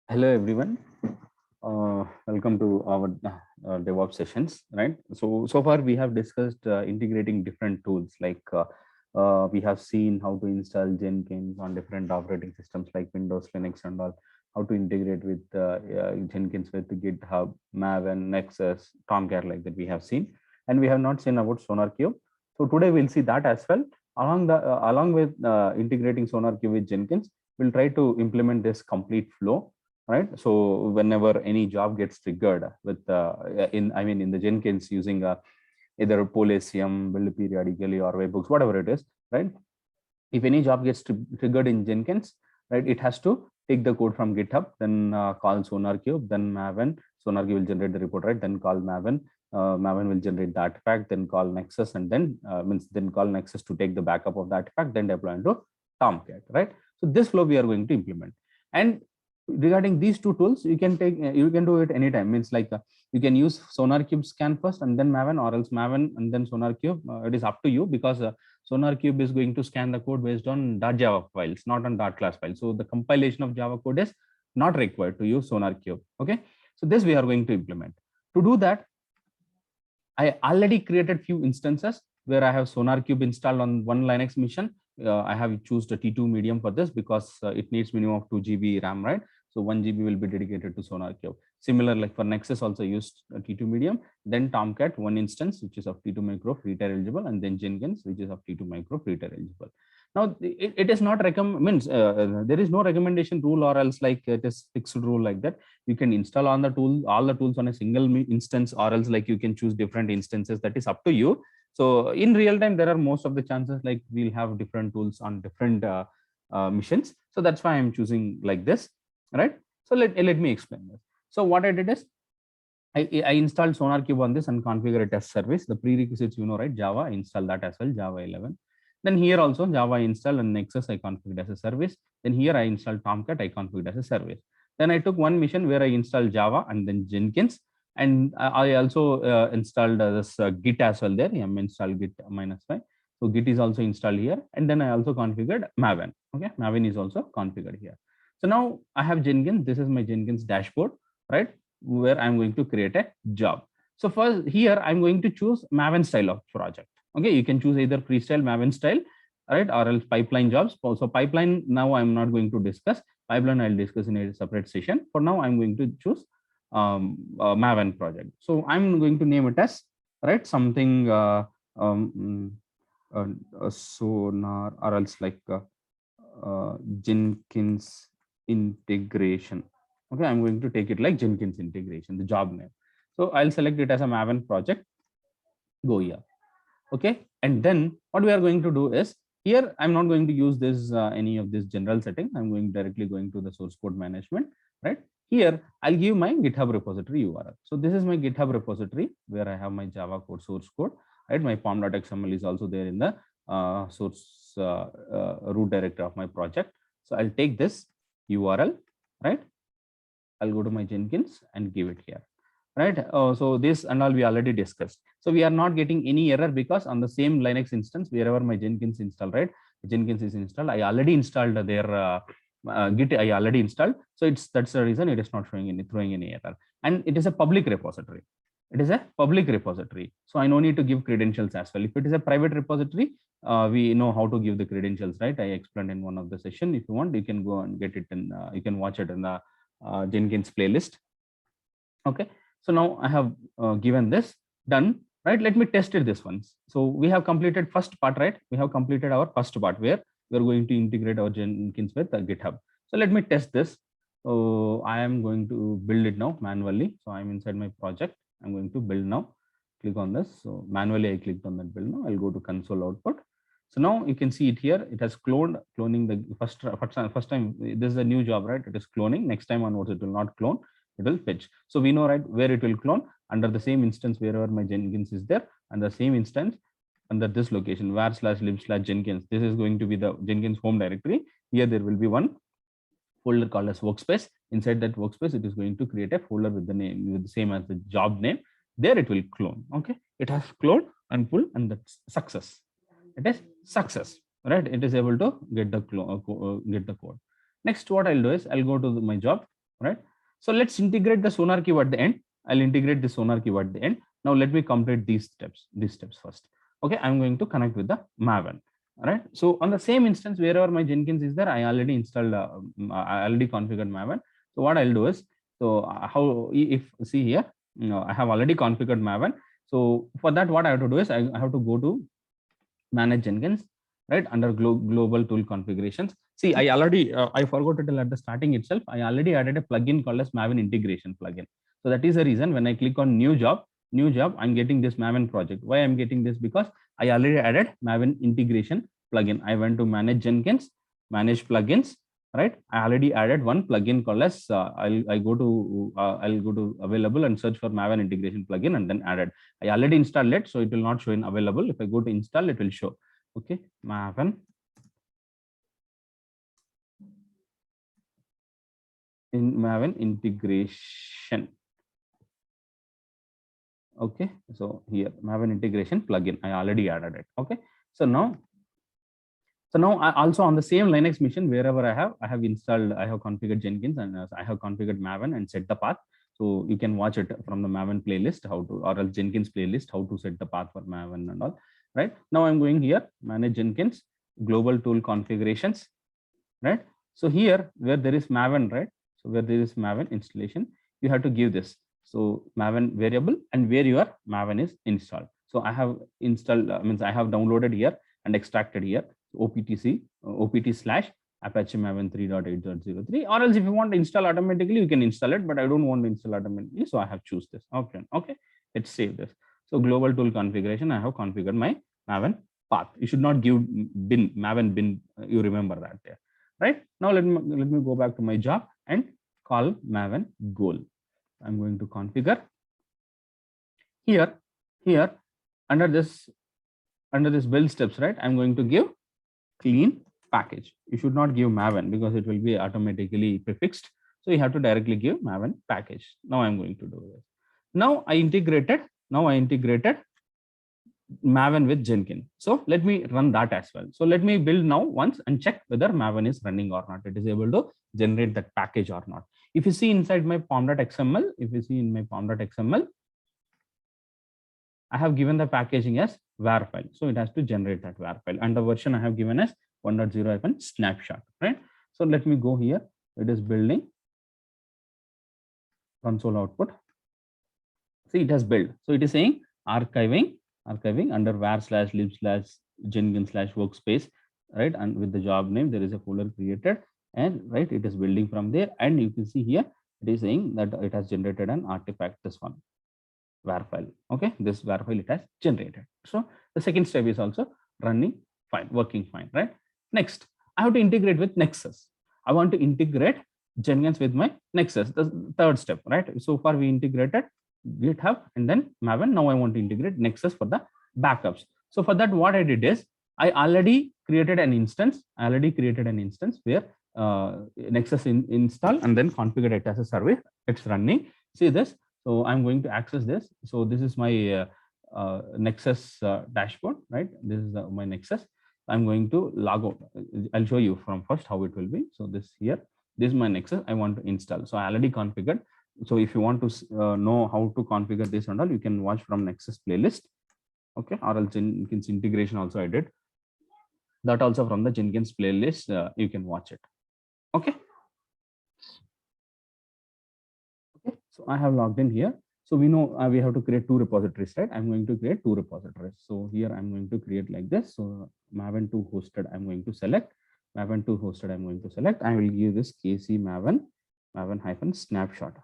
Hello everyone. Welcome to our DevOps sessions. Right. So far we have discussed integrating different tools. We have seen how to install Jenkins on different operating systems like Windows, Linux, and all. How to integrate with Jenkins with GitHub, Maven, Nexus, Tomcat, like that we have seen, and we have not seen about SonarQube. So today we'll see that as well. Along with integrating SonarQube with Jenkins, we'll try to implement this complete flow, right? So whenever any job gets triggered with in the Jenkins using either Polesium, build periodically, or webhooks, whatever it is, right? If any job gets triggered in Jenkins, right, it has to take the code from GitHub, then call SonarQube, then Maven. SonarQube will generate the report, right? Then call Maven. Maven will generate the artifact, then call Nexus, and then call Nexus to take the backup of the artifact, then deploy into Tomcat, right? So this flow we are going to implement. And regarding these two tools, you can do it anytime. Means you can use SonarQube scan first and then Maven, or else Maven and then SonarQube. It is up to you, because SonarQube is going to scan the code based on .java files, not on .class files. So the compilation of Java code is not required to use SonarQube. Okay, so this we are going to implement. To do that, I already created few instances where I have SonarQube installed on one Linux machine. I have chosen a T2 medium for this because it needs minimum of 2 GB RAM, right? So 1 GB will be dedicated to SonarQube. Similar, like for Nexus, also used a T2 medium. Then Tomcat, one instance, which is of T2 micro free tier eligible, and then Jenkins, which is of T2 micro free tier eligible. Now, it is not there is no recommendation rule, or else like it is fixed rule like that. You can install on the tool, all the tools on a single instance, or else like you can choose different instances. That is up to you. So in real time, there are most of the chances like we'll have different tools on different missions. So that's why I'm choosing like this, right? So let me explain this. So what I did is I installed SonarQube on this and configure a test service. The prerequisites, right? Java, install that as well, Java 11. Then here also Java install and Nexus I configured as a service. Then here I installed Tomcat, I configured as a service. Then I took one mission where I installed Java and then Jenkins. And I also installed this Git as well there. I'm installed Git -5. So Git is also installed here. And then I also configured Maven. Okay, Maven is also configured here. So now I have Jenkins. This is my Jenkins dashboard, right? Where I'm going to create a job. So first here, I'm going to choose Maven style of project. Okay, you can choose either freestyle Maven style, right, or else pipeline jobs. So pipeline, now I'm not going to discuss. Pipeline I'll discuss in a separate session. For now, I'm going to choose Maven project. So I'm going to name it as, right, something Sonar, or else like Jenkins integration. Okay, I'm going to take it like Jenkins integration, the job name. So I'll select it as a Maven project. Go here. Okay, and then what we are going to do is, here I'm not going to use this any of this general setting. I'm directly going to the source code management, right? Here I'll give my GitHub repository URL. So this is my GitHub repository where I have my Java code source code, right? My pom.xml is also there in the source root directory of my project. So I'll take this URL, right? I'll go to my Jenkins and give it here, right? So this and all we already discussed. So we are not getting any error because on the same Linux instance, wherever my Jenkins installed, right? Jenkins is installed. I already installed their Git. I already installed. So that's the reason it is not throwing any error. And it is a public repository. It is a public repository. So I no need to give credentials as well. If it is a private repository, we know how to give the credentials, right? I explained in one of the session. If you want, you can go and get it, and you can watch it in the Jenkins playlist. Okay, so now I have given this done, right? Let me test it this once. So we have completed first part, right? We have completed our first part where we're going to integrate our Jenkins with GitHub. So let me test this. So I am going to build it now manually. So I'm inside my project. I'm going to build now. Click on this. So manually I clicked on that build now. I'll go to console output. So now you can see it here. It has cloning the first time. This is a new job, right? It is cloning. Next time onwards, it will not clone. It will fetch. So we know, right, where it will clone under the same instance wherever my Jenkins is there, and the same instance under this location var/lib/Jenkins. This is going to be the Jenkins home directory. Here there will be one folder called as workspace. Inside that workspace, it is going to create a folder with the name with the same as the job name. There it will clone. Okay, it has cloned and pull, and that's success. It is success, right? It is able to get the code. Next, what I'll do is I'll go to my job. right? So let's integrate the sonar keyword at the end. I'll integrate the sonar keyword at the end. Now let me complete these steps first. Okay, I'm going to connect with the Maven. All right. So on the same instance, wherever my Jenkins is there, I already installed, I already configured Maven. So what I'll do is, so how, if see here, I have already configured Maven. So for that, what I have to do is I have to go to manage Jenkins, right, under global tool configurations. See, I already, I forgot to tell at the starting itself, I already added a plugin called as Maven integration plugin. So that is the reason when I click on new job, I'm getting this Maven project. Why I'm getting this? Because I already added Maven integration plugin. I went to manage Jenkins, manage plugins, right? I already added one plugin called as I'll go to available and search for Maven integration plugin and then added. I already installed it, so it will not show in available. If I go to install, it will show. Okay, Maven integration. Okay, so here Maven integration plugin, I already added it. Okay, so now I also on the same Linux machine, wherever I have installed, I have configured Jenkins and I have configured Maven and set the path. So you can watch it from the Maven playlist, how to, or else Jenkins playlist, how to set the path for Maven and all. Right now I'm going here, manage Jenkins, global tool configurations, right? So here where there is Maven, right? So where there is Maven installation, you have to give this. So Maven variable and where your Maven is installed. So I have installed, means I have downloaded here and extracted here, OPTC, OPT slash Apache Maven 3.8.03, or else if you want to install automatically, you can install it, but I don't want to install automatically. So I have choose this option. Okay, let's save this. So global tool configuration, I have configured my Maven path. You should not give bin, Maven bin, you remember that there. Right now, let me go back to my job and call Maven goal. I'm going to configure here under this build steps, right? I'm going to give clean package. You should not give Maven because it will be automatically prefixed. So you have to directly give Maven package. Now I'm going to do this. Now I integrated Maven with Jenkins. So let me run that as well. So let me build now once and check whether Maven is running or not. It is able to generate that package or not. If you see inside my pom.xml, I have given the packaging as var file. So it has to generate that var file. And the version I have given as 1.0 snapshot, right? So let me go here. It is building console output. See, it has built. So it is saying archiving under var/lib/jenkins/workspace, right? And with the job name, there is a folder created, and right, it is building from there. And you can see here, it is saying that it has generated an artifact, this one, var file. Okay, this var file it has generated. So the second step is also running fine, working fine, right? Next, I have to integrate with Nexus. I want to integrate Jenkins with my Nexus, the third step, right? So far we integrated GitHub and then Maven. Now I want to integrate Nexus for the backups. So for that, what I did is I already created an instance. Where Nexus install and then configured it as a service. It's running. See this. So I'm going to access this. So this is my Nexus dashboard, right? This is my Nexus. I'm going to log out. I'll show you from first how it will be. So this here, this is my Nexus. I want to install. So I already configured. So if you want to know how to configure this and all, you can watch from Nexus playlist. Okay, or else Jenkins integration also I did. That also from the Jenkins playlist, you can watch it. Okay. Okay, so I have logged in here. So we know we have to create two repositories, right? I'm going to create two repositories. So here I'm going to create like this. So Maven 2 hosted, I'm going to select. Maven 2 hosted, I'm going to select. I will give this KC Maven -snapshot.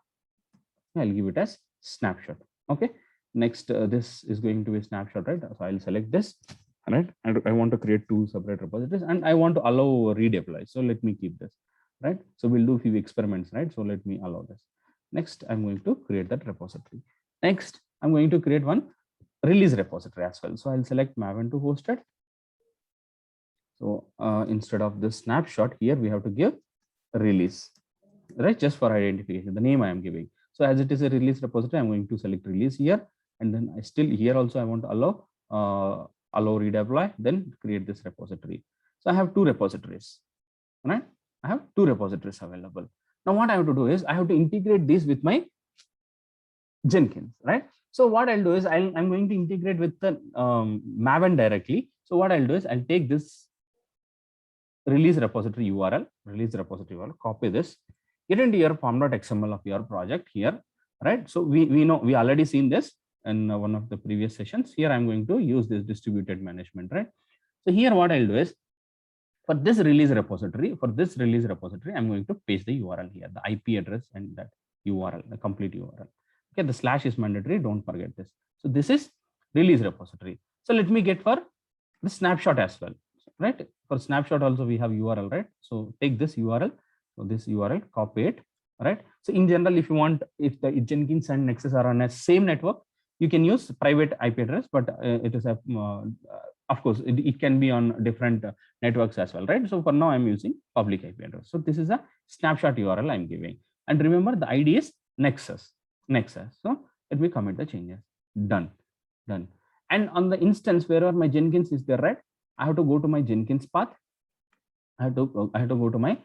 I'll give it as snapshot. Okay. Next, this is going to be snapshot, right? So I'll select this, right? And I want to create two separate repositories and I want to allow redeploy. So let me keep this, right? So we'll do a few experiments, right? So let me allow this. Next, I'm going to create that repository. Next, I'm going to create one release repository as well. So I'll select Maven 2 hosted. So instead of this snapshot here, we have to give release, right? Just for identification, the name I am giving. So as it is a release repository, I'm going to select release here. And then I still here also I want to allow redeploy, then create this repository. So I have two repositories, right? I have two repositories available. Now what I have to do is I have to integrate this with my Jenkins, right? So what I'll do is I'm going to integrate with the Maven directly. So what I'll do is I'll take this release repository URL, copy this, get into your form.xml of your project here, right? So we know, we already seen this in one of the previous sessions. Here I'm going to use this distributed management, right? So here what I'll do is for this release repository, I'm going to paste the URL here, the IP address and that URL, the complete URL. Okay, the slash is mandatory, don't forget this. So this is release repository. So let me get for the snapshot as well, right? For snapshot also we have URL, right? So take this URL, so this URL, copy it, right? So in general, if you want, if the Jenkins and Nexus are on a same network, you can use private IP address, but it is a of course it can be on different networks as well, right? So for now I'm using public IP address. So this is a snapshot URL I'm giving, and remember the ID is Nexus. So let me commit the changes. Done. And on the instance wherever my Jenkins is there, right, I have to go to my Jenkins path. I have to go to my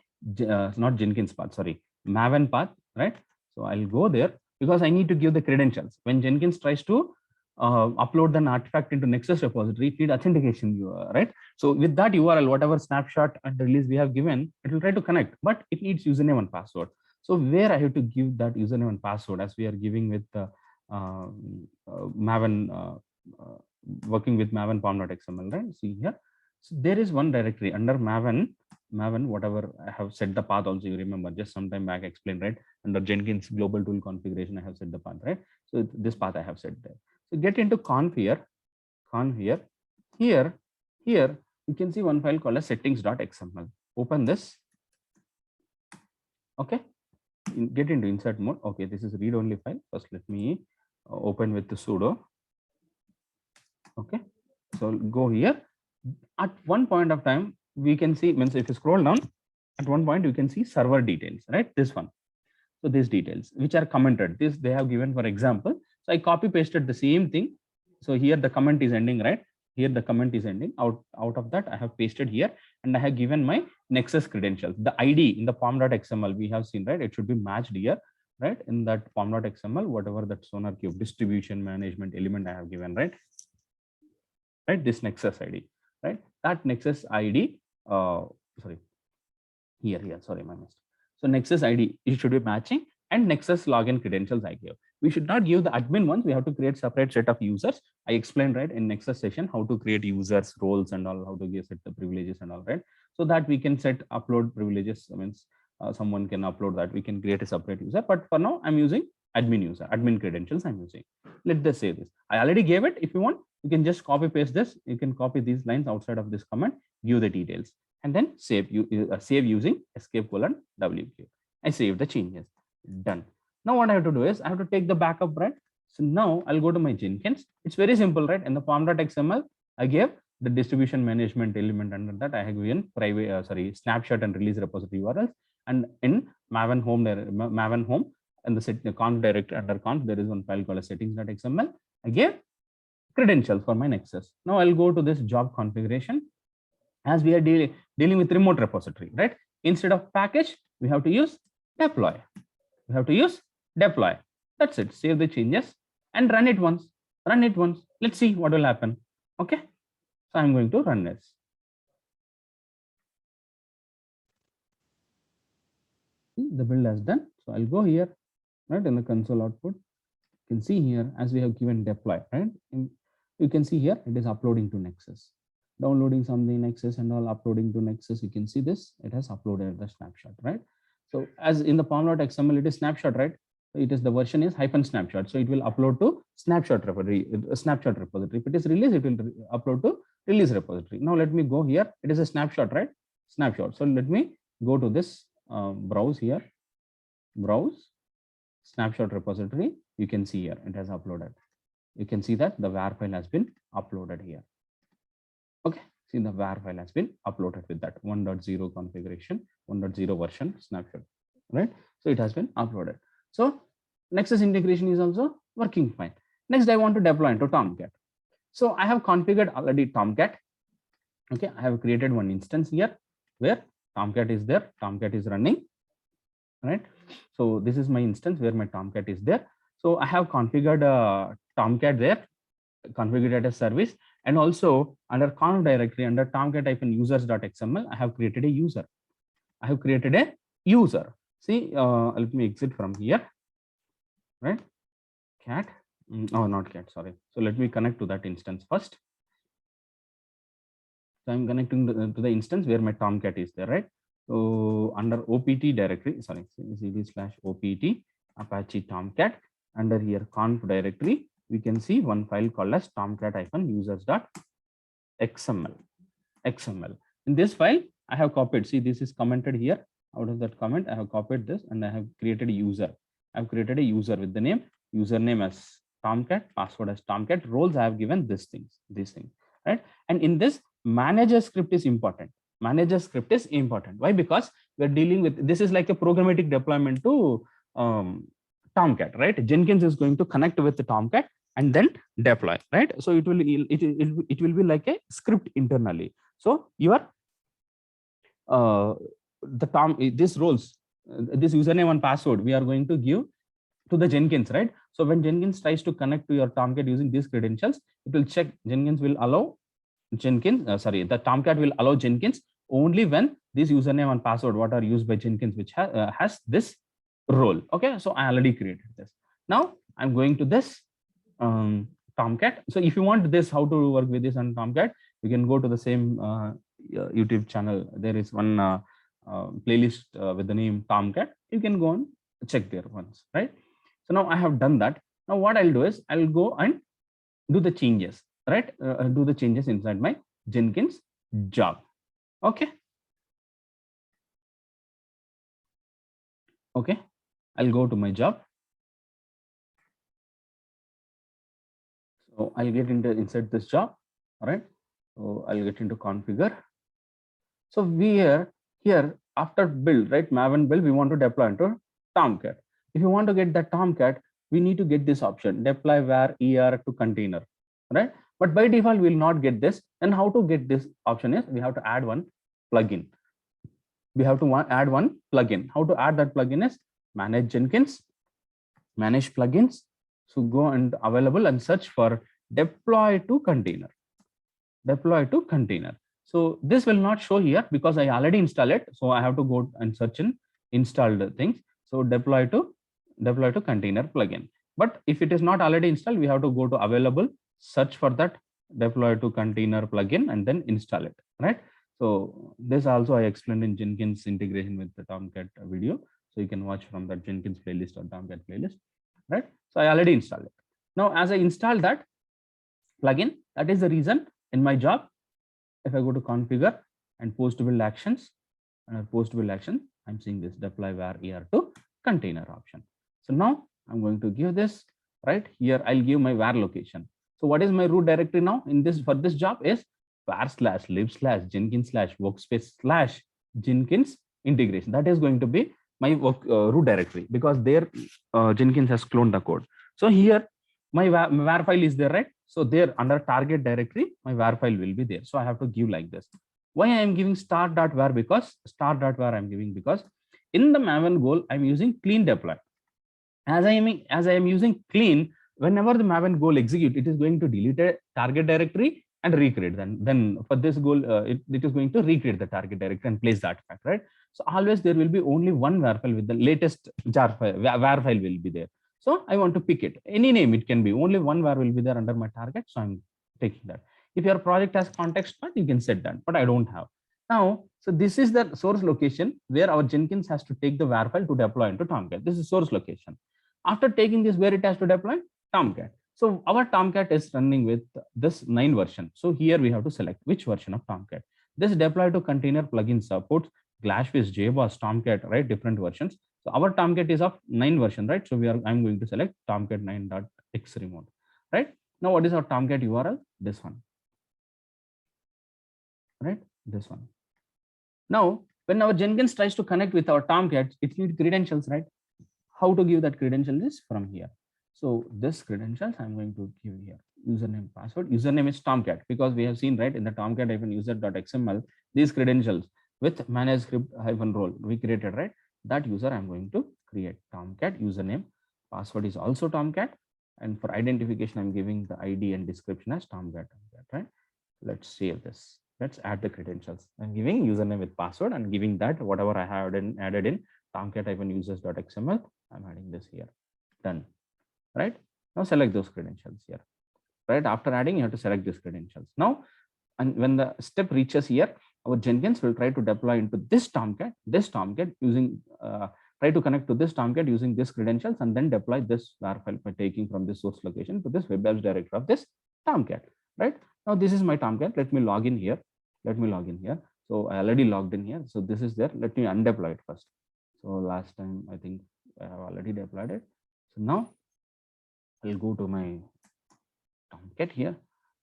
not Jenkins path, sorry, Maven path, right? So I'll go there because I need to give the credentials. When Jenkins tries to upload an artifact into Nexus repository, it needs authentication, right? So with that URL, whatever snapshot and release we have given, it will try to connect, but it needs username and password. So where I have to give that username and password, as we are giving with Maven, working with Maven pom.xml, right? See here. So there is one directory under Maven, whatever I have set the path also, you remember just some time back I explained, right? Under Jenkins global tool configuration, I have set the path, right? So this path I have set there. So get into conf here, here you can see one file called as settings.xml. Open this. Okay, get into insert mode. Okay, this is read only file. First let me open with the sudo. Okay, so go here. At one point of time we can see, means if you scroll down, at one point you can see server details, right? This one. So these details which are commented, this they have given for example. So I copy pasted the same thing. So here the comment is ending, right? Here the comment is ending. Out of that I have pasted here, and I have given my Nexus credentials. The ID in the pom.xml we have seen, right? It should be matched here, right? In that pom.xml, whatever that SonarQube distribution management element I have given, right? Right, this Nexus ID, right? That Nexus ID, sorry, here, sorry, my mistake. So Nexus ID, it should be matching, and Nexus login credentials I give. We should not give the admin ones. We have to create separate set of users. I explained, right, in Nexus session how to create users, roles, and all, how to give set the privileges and all, right? So that we can set upload privileges. I mean, someone can upload that. We can create a separate user. But for now, I'm using admin user, admin credentials I'm using. Let us save this. I already gave it. If you want, you can just copy paste this. You can copy these lines outside of this comment, give the details, and then save using escape:\wq. I save the changes. Done. Now what I have to do is I have to take the backup, right? So now I'll go to my Jenkins. It's very simple, right? In the pom.xml, I gave the distribution management element. Under that I have given private, snapshot and release repository URLs. And in Maven home, and the conf directory under conf, there is one file called settings.xml. I gave credentials for my Nexus. Now I'll go to this job configuration. As we are dealing with remote repository, right? Instead of package, we have to use deploy. That's it. Save the changes and run it once. Let's see what will happen. Okay, so I'm going to run this. See, the build has done. So I'll go here, right, in the console output. You can see here, as we have given deploy, right? And you can see here it is uploading to Nexus, downloading something Nexus and all, uploading to Nexus. You can see this, it has uploaded the snapshot, right? So as in the pom.xml, it is snapshot, right? It is, the version is -snapshot. So it will upload to snapshot repository. If it is release, it will upload to release repository. Now let me go here. It is a snapshot, right? Snapshot. So let me go to this browse here, browse snapshot repository. You can see here it has uploaded. You can see that the var file has been uploaded here. Okay, see the var file has been uploaded with that 1.0 configuration, 1.0 version snapshot, right? So it has been uploaded. So Nexus integration is also working fine. Next, I want to deploy into Tomcat. So I have configured already Tomcat. Okay, I have created one instance here where Tomcat is there. Tomcat is running. right? So this is my instance where my Tomcat is there. So I have configured Tomcat there, configured as service, and also under conf directory under tomcat-users.xml, I have created a user. I have created a user. See, let me exit from here, right? Cat, oh, not cat, sorry. So let me connect to that instance first. So I'm connecting to the instance where my Tomcat is there, right? So under OPT directory, sorry, cd/opt Apache Tomcat, under here conf directory, we can see one file called as tomcat-users.xml. XML. In this file, I have copied. See, this is commented here. Out of that comment, I have copied this and I have created a user. I've created a user with the name, username as Tomcat, password as Tomcat, roles I have given these things, right? And in this, manager script is important. Manager script is important. Why? Because we're dealing with, this is like a programmatic deployment to Tomcat, right? Jenkins is going to connect with the Tomcat and then deploy, right? So it will be like a script internally. So your this roles, this username and password we are going to give to the Jenkins, right? So when Jenkins tries to connect to your Tomcat using these credentials, it will check. Jenkins will allow the Tomcat will allow Jenkins only when this username and password what are used by Jenkins, which has this role. Okay, so I already created this. Now I'm going to this Tomcat. So if you want this, how to work with this on Tomcat, you can go to the same YouTube channel. There is one playlist with the name Tomcat. You can go and check there once, right? So now I have done that. Now what I'll do is I'll go and do the changes, right? Do the changes inside my Jenkins job. Okay. Okay. I'll go to my job. So I'll get into inside this job. All right. So I'll get into configure. So here after build, right, Maven build, we want to deploy into Tomcat. If you want to get that Tomcat, we need to get this option, deploy var er to container, right? But by default, we will not get this. And how to get this option is we have to add one plugin. We have to add one plugin. How to add that plugin is manage Jenkins, manage plugins. So go and available and search for deploy to container. Deploy to container. So this will not show here because I already installed it. So I have to go and search in installed things. So deploy to container plugin. But if it is not already installed, we have to go to available, search for that deploy to container plugin and then install it, right? So this also I explained in Jenkins integration with the Tomcat video. So you can watch from that Jenkins playlist or Tomcat playlist, right? So I already installed it. Now, as I install that plugin, that is the reason in my job, if I go to configure and post build actions, post build action, I'm seeing this deploy var er to container option. So now I'm going to give this, right here. I'll give my var location. So what is my root directory now in this for this job is var/lib/jenkins/workspace/jenkins integration. That is going to be my root directory because there Jenkins has cloned the code. So here my var file is there, right? So there under target directory, my var file will be there. So I have to give like this. Why I am giving star.var? Because star.var I'm giving because in the Maven goal, I'm using clean deploy. As I am using clean, whenever the Maven goal execute, it is going to delete a target directory and recreate. Then for this goal, it is going to recreate the target directory and place the artifact, right? So always there will be only one var file with the latest jar file, var file will be there. So I want to pick it. Any name it can be. Only one var will be there under my target. So I'm taking that. If your project has context path, you can set that, but I don't have. Now, so this is the source location where our Jenkins has to take the var file to deploy into Tomcat. This is source location. After taking this, where it has to deploy? Tomcat. So our Tomcat is running with this 9 version. So here we have to select which version of Tomcat. This deploy to container plugin supports Glassfish, JBoss, Tomcat, right? Different versions. So our Tomcat is of 9 version, right? So I'm going to select Tomcat 9.x remote, right? Now what is our Tomcat URL? This one, right? This one. Now, when our Jenkins tries to connect with our Tomcat, it needs credentials, right? How to give that credential is from here. So this credentials I'm going to give here. Username, password. Username is Tomcat because we have seen, right, in the Tomcat-user.xml, these credentials with manage script -role we created, right? that user I'm going to create Tomcat username. Password is also Tomcat. And for identification, I'm giving the ID and description as Tomcat, right? Let's save this. Let's add the credentials. I'm giving username with password and giving that whatever I have added in tomcat-users.xml. I'm adding this here. Done. Right? Now select those credentials here. Right? After adding, you have to select these credentials. Now, and when the step reaches here, our Jenkins will try to deploy into this Tomcat using try to connect to this Tomcat using this credentials and then deploy this WAR file by taking from this source location to this web apps directory of this Tomcat. Right? Now this is my Tomcat. Let me log in here. So I already logged in here. So this is there. Let me undeploy it first. So last time I think I have already deployed it. So now I'll go to my Tomcat here.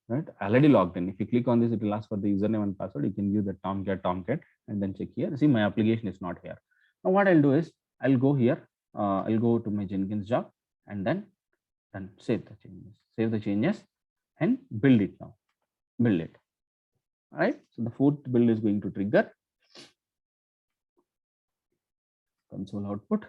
Right, already logged in. If you click on this, it will ask for the username and password. You can use the Tomcat, and then check here. See, my application is not here. Now, what I'll do is I'll go here. I'll go to my Jenkins job and then save the changes, and build it now. Build it. All right. So the fourth build is going to trigger console output.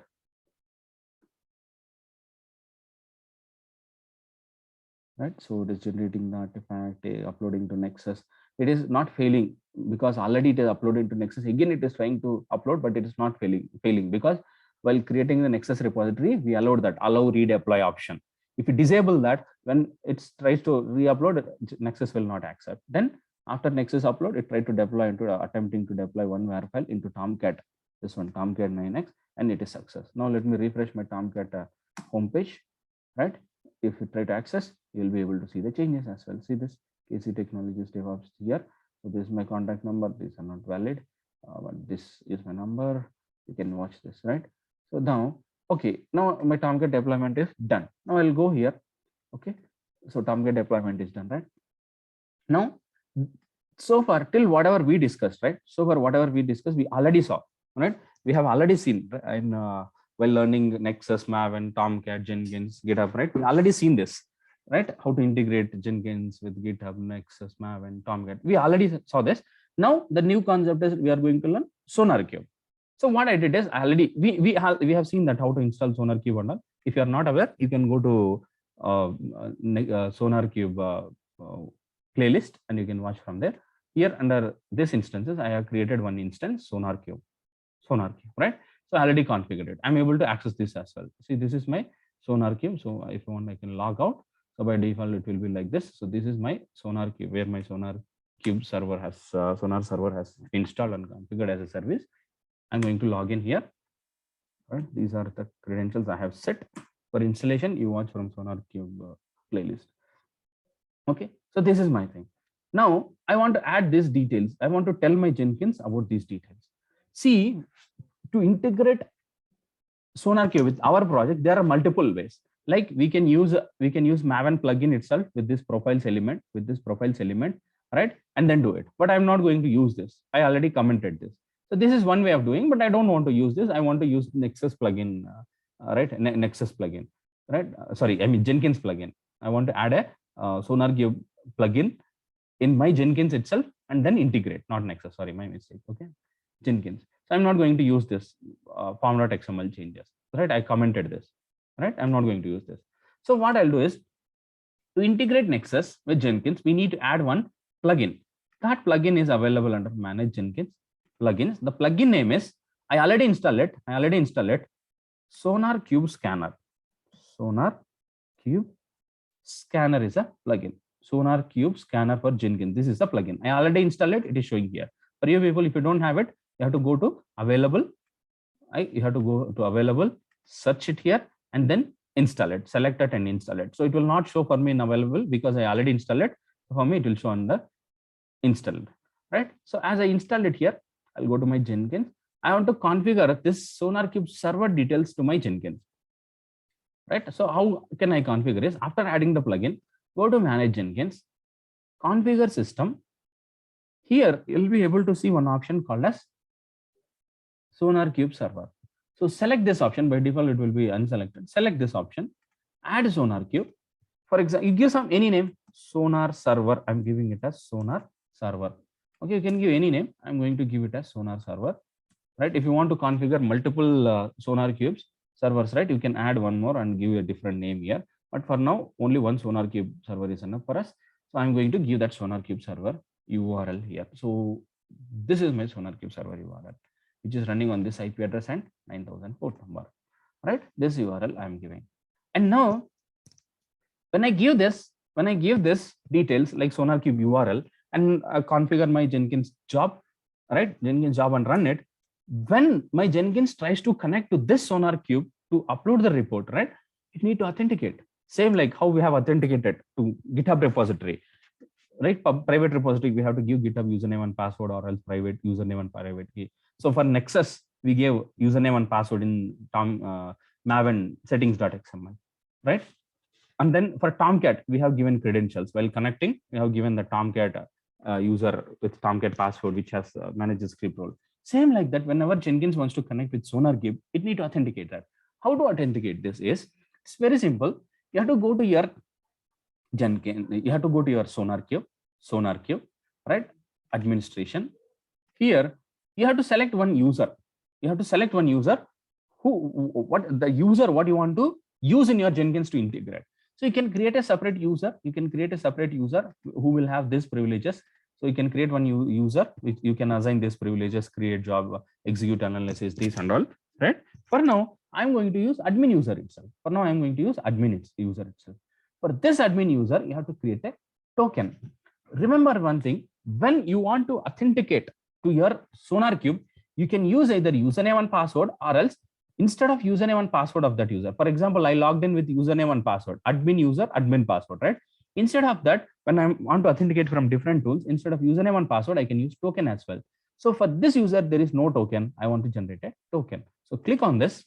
Right, so it is generating the artifact, uploading to Nexus. It is not failing because already it is uploaded to Nexus. Again, it is trying to upload, but it is not failing because while creating the Nexus repository, we allowed that allow redeploy option. If you disable that, when it tries to re-upload, Nexus will not accept. Then after Nexus upload, it tried to deploy into attempting to deploy one WAR file into Tomcat, this one Tomcat 9x, and it is success. Now let me refresh my Tomcat homepage, right? If you try to access, you'll be able to see the changes as well. See this KC Technologies DevOps here. So this is my contact number. These are not valid, but this is my number. You can watch this, right? So now, okay, now my Tomcat deployment is done. Now I'll go here. Okay, so Tomcat deployment is done, right? Now, so far till whatever we discussed, right? So far whatever we discussed, we already saw, right? We have already seen in while learning Nexus, Maven, Tomcat, Jenkins, GitHub, right? We already seen this, right? How to integrate Jenkins with GitHub, Nexus, Maven, Tomcat. We already saw this. Now the new concept is we are going to learn SonarQube. So what I did is we have seen that how to install SonarQube and all. If you are not aware, you can go to SonarQube playlist and you can watch from there. Here under this instances, I have created one instance SonarQube, right? So I already configured it. I'm able to access this as well. See, this is my SonarQube. So if you want, I can log out. So by default, it will be like this. So this is my SonarQube, where my SonarQube server has Sonar server has installed and configured as a service. I'm going to log in here. Right? These are the credentials I have set for installation. You watch from SonarQube playlist. Okay, so this is my thing. Now I want to add these details. I want to tell my Jenkins about these details. See, to integrate SonarQube with our project, there are multiple ways. Like we can use Maven plugin itself with this profiles element, right? And then do it. But I'm not going to use this. I already commented this. So this is one way of doing, but I don't want to use this. I want to use Nexus plugin, right? Nexus plugin, right? Sorry, I mean Jenkins plugin. I want to add a SonarQube plugin in my Jenkins itself and then integrate, not Nexus. Sorry, my mistake. Okay, Jenkins. So I'm not going to use this form.xml changes, right? I commented this, right? I'm not going to use this. So what I'll do is to integrate Nexus with Jenkins, we need to add one plugin. That plugin is available under Manage Jenkins plugins. The plugin name is, I already installed it. SonarQube Scanner. SonarQube Scanner is a plugin. SonarQube Scanner for Jenkins. This is a plugin. I already installed it. It is showing here. For you people, if you don't have it, you have to go to available. Search it here, and then install it. Select it and install it. So it will not show for me in available because I already installed it. For me, it will show on the installed, right? So as I installed it here, I'll go to my Jenkins. I want to configure this SonarQube server details to my Jenkins, right? So how can I configure this? After adding the plugin, go to Manage Jenkins, configure system. Here you'll be able to see one option called as SonarQube server. So select this option. By default, it will be unselected. Select this option, add SonarQube. For example, you give some any name, Sonar server. I'm giving it as Sonar server. Okay, you can give any name. I'm going to give it as Sonar server. right? If you want to configure multiple Sonar Cubes servers, right, you can add one more and give a different name here. But for now, only one Sonar Cube server is enough for us. So I'm going to give that Sonar Cube server URL here. So this is my Sonar Cube server URL, which is running on this IP address and 9000 port number, right? This URL I'm giving. And now when I give this details like Sonar Cube URL and configure my Jenkins job, right? Jenkins job and run it. When my Jenkins tries to connect to this Sonar Cube to upload the report, right? It need to authenticate. Same like how we have authenticated to GitHub repository, right? Private repository, we have to give GitHub username and password or else private username and private key. So for Nexus, we gave username and password in Maven settings.xml, right? And then for Tomcat, we have given credentials. While connecting, we have given the Tomcat user with Tomcat password, which has managed script role. Same like that, whenever Jenkins wants to connect with SonarCube, it need to authenticate that. How to authenticate this is, it's very simple. You have to go to your Jenkins, you have to go to your SonarCube, right? Administration. Here, you have to select one user. You have to select one user what you want to use in your Jenkins to integrate. So you can create a separate user. You can create a separate user who will have these privileges. So you can create one user which you can assign these privileges, create job, execute analysis, these and all, right? For now, I'm going to use admin user itself. For now, I'm going to use admin user itself. For this admin user, you have to create a token. Remember one thing, when you want to authenticate to your SonarCube, you can use either username and password or else instead of username and password of that user. For example, I logged in with username and password, admin user, admin password, right? Instead of that, when I want to authenticate from different tools, instead of username and password, I can use token as well. So for this user, there is no token. I want to generate a token. So click on this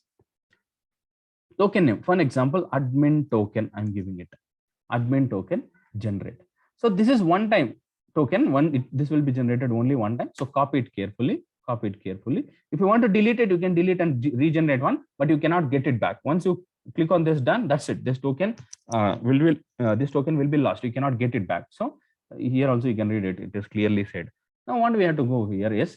token name. For an example, admin token, I'm giving it. Admin token generate. So this is one time token. This will be generated only one time. So copy it carefully. If you want to delete it, you can delete and regenerate one, but you cannot get it back. Once you click on this done, that's it. This token will be lost. You cannot get it back. So here also you can read it. It is clearly said. Now what we have to go here is,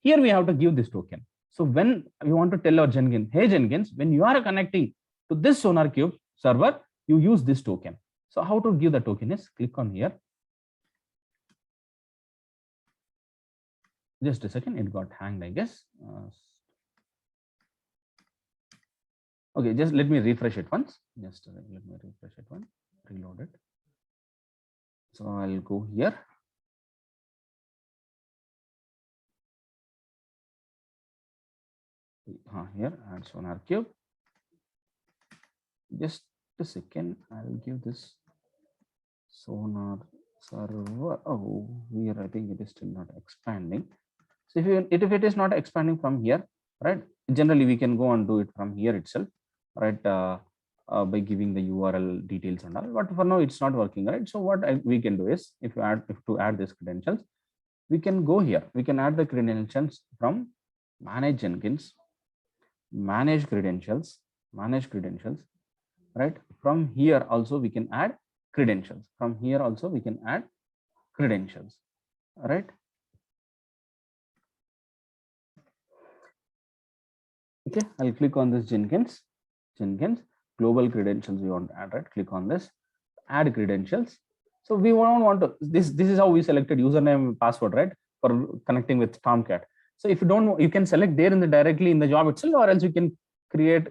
here we have to give this token. So when we want to tell our Jenkins, hey Jenkins, when you are connecting to this SonarCube server, you use this token. So how to give the token is, click on here. Just a second, it got hanged, I guess. Okay, just let me refresh it once. Just let me refresh it once, reload it. So I'll go here. Here, add SonarCube. Just a second, I'll give this Sonar server. Oh, here I think it is still not expanding. So if it is not expanding from here, right? Generally, we can go and do it from here itself, right? By giving the URL details and all. But for now, it's not working, right? So what we can do is, if to add these credentials, we can go here. We can add the credentials from manage Jenkins, manage credentials, right? From here also we can add credentials. Right? Okay, I'll click on this Jenkins global credentials we want to add, right? Click on this, add credentials. So we don't want to, this is how we selected username password, right? For connecting with Tomcat. So if you don't, you can select there in the directly in the job itself, or else you can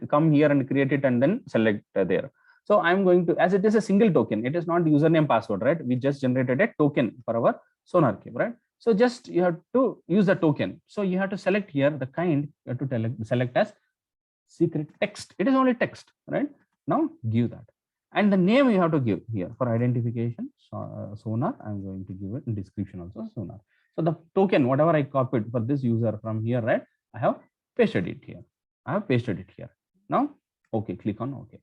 come here and create it and then select there. So I'm going to, as it is a single token, it is not username password, right? We just generated a token for our SonarCube, right? So just you have to use the token. So you have to select here the kind, you have to select as secret text. It is only text, right? Now give that. And the name you have to give here for identification, Sonar. I'm going to give it in description also, Sonar. So the token, whatever I copied for this user from here, right? I have pasted it here. Now, okay, click on OK.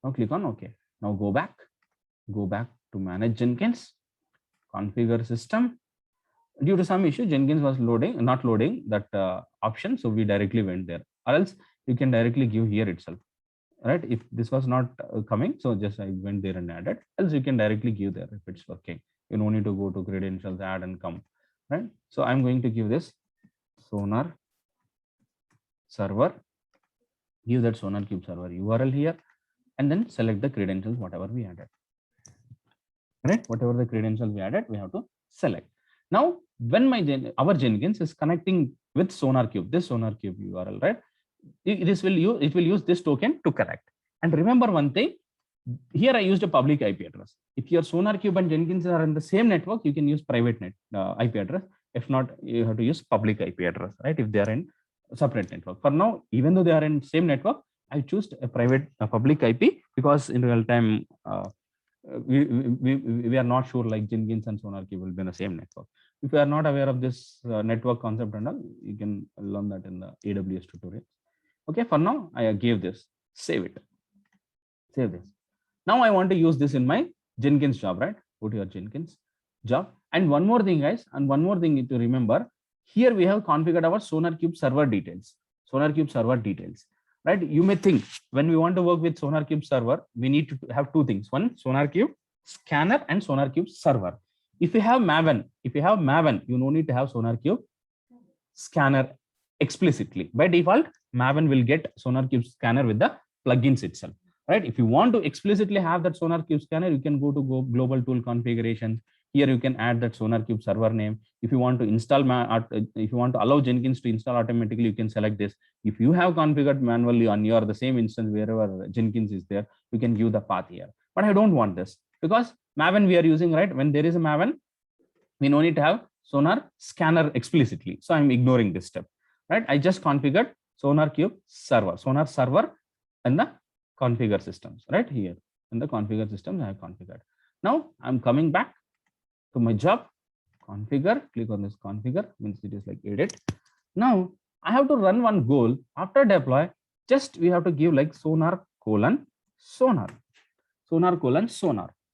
Now click on OK. Now go back to manage Jenkins, configure system. Due to some issue, Jenkins was not loading that option. So we directly went there, or else you can directly give here itself, right? If this was not coming, so just I went there and added, else you can directly give there if it's working. You don't need to go to credentials, add and come, right? So I'm going to give this Sonar server, give that SonarQube server URL here, and then select the credentials, whatever we added. Right, whatever the credentials we added, we have to select. Now, when our Jenkins is connecting with SonarQube, this SonarQube URL, right? It will use this token to connect. And remember one thing, here I used a public IP address. If your SonarQube and Jenkins are in the same network, you can use private IP address. If not, you have to use public IP address, right? If they are in a separate network. For now, even though they are in same network, I choose a public IP because in real time, we are not sure like Jenkins and SonarQube will be in the same network. If you are not aware of this network concept and all, you can learn that in the AWS tutorial. Okay, for now, I gave this, save it, save this. Now I want to use this in my Jenkins job, right? Go to your Jenkins job. And one more thing, guys, and one more thing to remember, here we have configured our SonarQube server details, right? You may think when we want to work with SonarQube server, we need to have two things. One, SonarQube scanner and SonarQube server. If you have Maven, you no need to have SonarQube scanner explicitly. By default, Maven will get SonarQube scanner with the plugins itself, right? If you want to explicitly have that SonarQube scanner, you can go to global tool configurations. Here you can add that SonarQube server name. If you want to install, if you want to allow Jenkins to install automatically, you can select this. If you have configured manually on your the same instance wherever Jenkins is there, you can give the path here. But I don't want this because Maven we are using, right? When there is a Maven, we no need to have Sonar scanner explicitly. So I'm ignoring this step, right? I just configured SonarQube server, Sonar server and the configure systems, right? Here in the configure systems I have configured. Now I'm coming back to my job, configure, click on this configure, means it is like edit. Now I have to run one goal after deploy. Just we have to give like sonar colon sonar.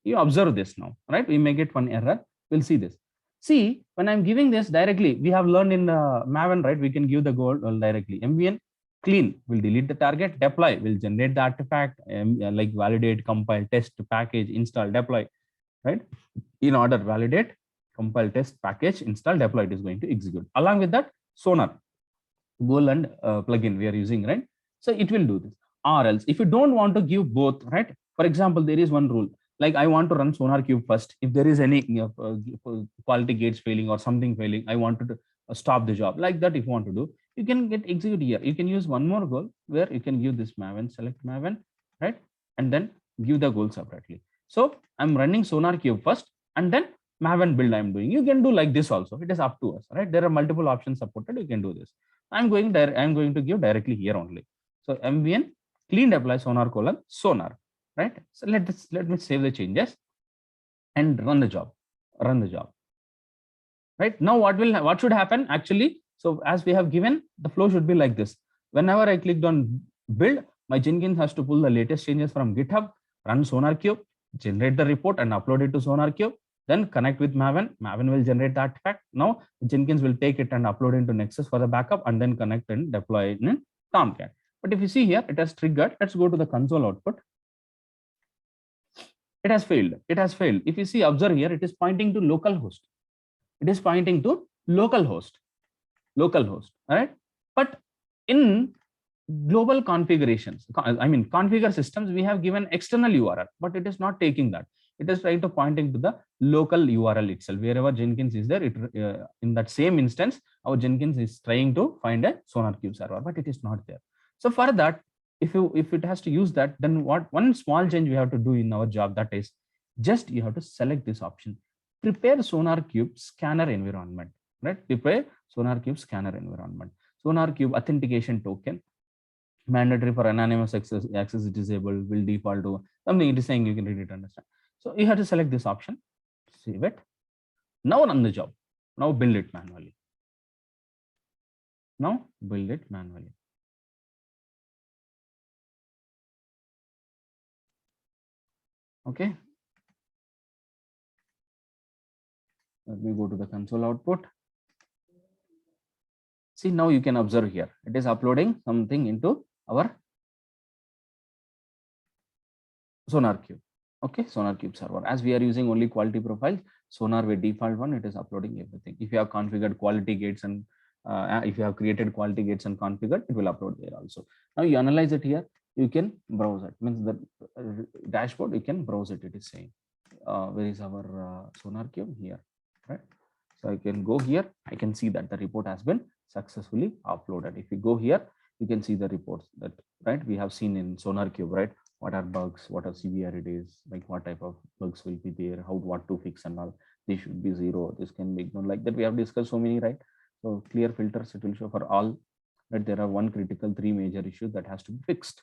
You observe this now, right? We may get one error. We'll see this. See, when I'm giving this directly, we have learned in Maven, right? We can give the goal directly. MVN clean will delete the target, deploy will generate the artifact, like validate, compile, test, package, install, deploy, right? In order, validate, compile, test, package, install, deploy, it is going to execute. Along with that, Sonar, goal and plugin we are using, right? So it will do this. Or else, if you don't want to give both, right? For example, there is one rule, like I want to run SonarQube first. If there is any quality gates failing or something failing, I wanted to stop the job. Like that, if you want to do, you can get execute here. You can use one more goal where you can give this Maven, select Maven, right? And then give the goal separately. So I'm running SonarQube first and then Maven build I'm doing. You can do like this also. It is up to us, right? There are multiple options supported. You can do this. I'm going to give directly here only. So MVN clean deploy sonar colon sonar, right? So let me save the changes and run the job. Right now, what should happen actually? So as we have given, the flow should be like this. Whenever I clicked on build, my Jenkins has to pull the latest changes from GitHub, run SonarQube, generate the report and upload it to SonarQube, then connect with Maven. Maven will generate the artifact. Now Jenkins will take it and upload into Nexus for the backup and then connect and deploy it in Tomcat. But if you see here, it has triggered. Let's go to the console output. It has failed. If you see, observe here, it is pointing to localhost. All right? But in global configurations, I mean configure systems, we have given external URL, but it is not taking that. It is trying to pointing to the local URL itself. Wherever Jenkins is there, in that same instance, our Jenkins is trying to find a SonarQube server, but it is not there. So for that, if it has to use that, then one small change we have to do in our job, that is just you have to select this option, prepare SonarQube scanner environment, right? Prepare SonarQube scanner environment. SonarQube authentication token, mandatory for anonymous access is disabled, will default to something it is saying, you can read it, understand. So you have to select this option, save it. Now run the job. Now build it manually. Okay. Let me go to the console output. See, now you can observe here, it is uploading something into our SonarQube. Okay, SonarQube server. As we are using only quality profiles, Sonar with default one, it is uploading everything. If you have configured quality gates and if you have created quality gates and configured, it will upload there also. Now you analyze it here, you can browse it, means the dashboard, you can browse it. It is saying where is our SonarQube here, right? So I can go here, I can see that the report has been successfully uploaded. If you go here, you can see the reports that, right, we have seen in SonarQube, right? What are bugs, what are severities, like what type of bugs will be there, how, what to fix and all. This should be 0, this can be ignored, like that we have discussed so many, right? So clear filters, it will show for all, that there are one critical, 3 major issues that has to be fixed.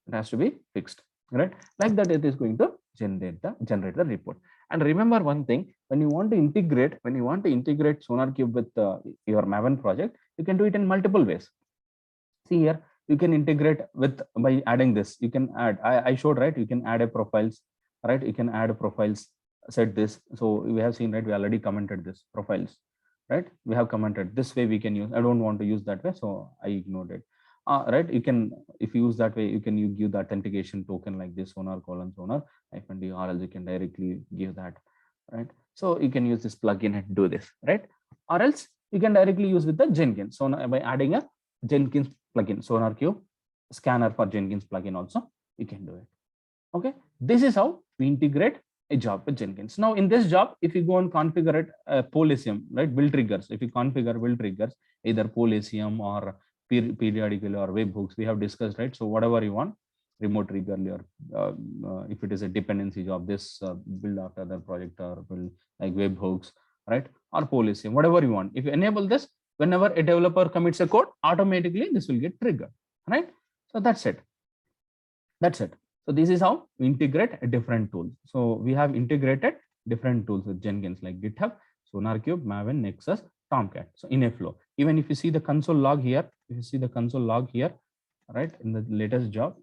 It has to be fixed, right? Like that it is going to generate the report. And remember one thing, when you want to integrate SonarQube with your Maven project, you can do it in multiple ways. See here, you can integrate with by adding this. You can add, I showed, right? You can add a profiles, right? You can add profiles, set this. So we have seen, right? We already commented this profiles, right? We have commented this way we can use. I don't want to use that way, so I ignored it. Right? You can, if you use that way, you can give the authentication token like this, sonar : sonar -d, or else you can directly give that, right? So you can use this plugin and do this, right? Or else you can directly use with the Jenkins. So by adding a Jenkins plugin, SonarQube scanner for Jenkins plugin also, you can do it. Okay, this is how we integrate a job with Jenkins. Now in this job, if you go and configure it, Polesium, right, build triggers. If you configure build triggers, either Polesium or periodically or webhooks, we have discussed, right? So whatever you want, remote trigger, or if it is a dependency job, this build after the project, or build like webhooks, right, or Polesium, whatever you want. If you enable this, whenever a developer commits a code, automatically this will get triggered, right? So that's it. That's it. So this is how we integrate a different tools. So we have integrated different tools with Jenkins like GitHub, SonarQube, Maven, Nexus, Tomcat. So in a flow, even if you see the console log here, right, in the latest job,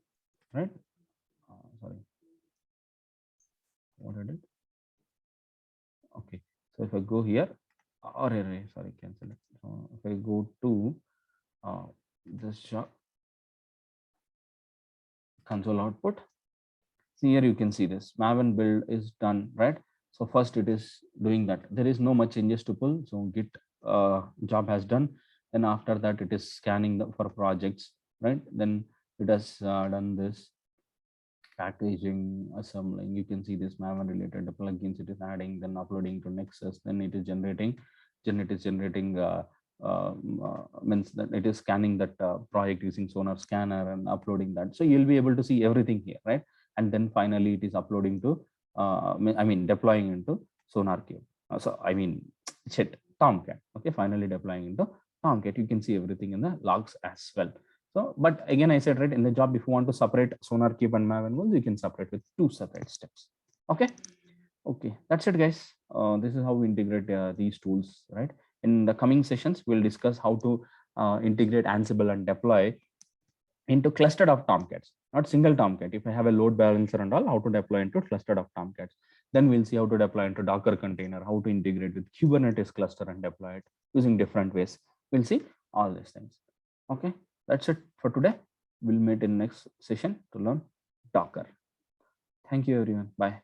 right? Sorry, what I did? Okay, so if I go here, or sorry, cancel it. So if I go to this job, console output, see here, you can see this Maven build is done, right? So first it is doing that. There is no much changes to pull. So Git job has done. Then after that, it is scanning for projects, right? Then it has done this packaging, assembling. You can see this Maven related plugins it is adding, then uploading to Nexus. Then it is generating means that it is scanning that project using Sonar Scanner and uploading that. So you'll be able to see everything here, right? And then finally it is uploading to deploying into SonarQube. Tomcat. Okay, finally deploying into Tomcat. You can see everything in the logs as well. So, but again, I said, right, in the job, if you want to separate SonarQube and Maven ones, you can separate with 2 separate steps. Okay. Okay, that's it, guys. This is how we integrate these tools, right? In the coming sessions, we'll discuss how to integrate Ansible and deploy into clustered of Tomcats, not single Tomcat. If I have a load balancer and all, how to deploy into clustered of Tomcats. Then we'll see how to deploy into Docker container, how to integrate with Kubernetes cluster and deploy it using different ways. We'll see all these things. Okay, that's it for today. We'll meet in next session to learn Docker. Thank you, everyone. Bye.